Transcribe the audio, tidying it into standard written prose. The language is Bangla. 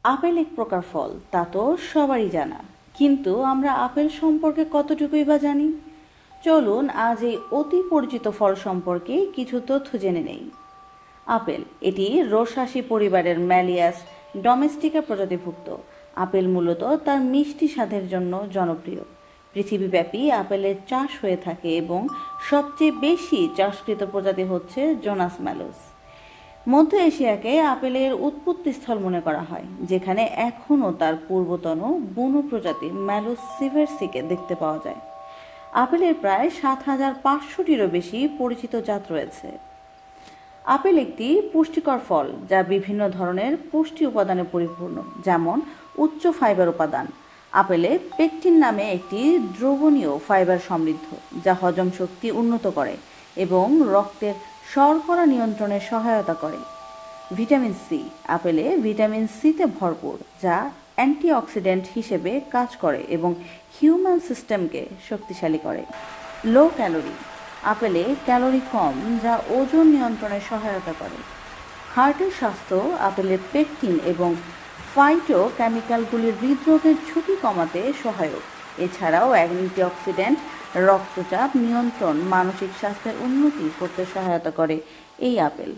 আপেল এক প্রকার ফল, তা তো সবারই জানা। কিন্তু আমরা আপেল সম্পর্কে কতটুকুই বা জানি? চলুন আজ এই অতি পরিচিত ফল সম্পর্কে কিছু তথ্য জেনে নেই। আপেল এটি রোসাসি পরিবারের ম্যালিয়াস ডোমেস্টিকা প্রজাতিভুক্ত। আপেল মূলত তার মিষ্টি স্বাদের জন্য জনপ্রিয়। পৃথিবীব্যাপী আপেলের চাষ হয়ে থাকে এবং সবচেয়ে বেশি চাষকৃত প্রজাতি হচ্ছে জোনাস ম্যালোস। মধ্য এশিয়াকে আপেলের উৎপত্তিস্থল মনে করা হয়, যেখানে এখনও তার পূর্বতন বুনো প্রজাতি ম্যালোস সিভার্সিকে দেখতে পাওয়া যায়। আপেলের প্রায় ৭,৫০০টিরও বেশি পরিচিত জাত রয়েছে। আপেল একটি পুষ্টিকর ফল যা বিভিন্ন ধরনের পুষ্টি উপাদানে পরিপূর্ণ, যেমন উচ্চ ফাইবার উপাদান। আপেলে পেকটিন নামে একটি দ্রবণীয় ফাইবার সমৃদ্ধ, যা হজম শক্তি উন্নত করে এবং রক্তের শর্করা নিয়ন্ত্রণে সহায়তা করে। ভিটামিন সি, আপেলে ভিটামিন সিতে ভরপুর, যা অ্যান্টিঅক্সিডেন্ট হিসেবে কাজ করে এবং হিউম্যান সিস্টেমকে শক্তিশালী করে। লো ক্যালোরি, আপেলে ক্যালোরি কম, যা ওজন নিয়ন্ত্রণে সহায়তা করে। হার্টের স্বাস্থ্য, আপেলের পেকটিন এবং ফাইটো কেমিক্যালগুলির হৃদরোগের ঝুঁকি কমাতে সহায়ক। এছাড়াও অ্যান্টিঅক্সিডেন্ট রক্তচাপ নিয়ন্ত্রণ, মানসিক স্বাস্থ্যের উন্নতি করতে সহায়তা করে এই আপেল।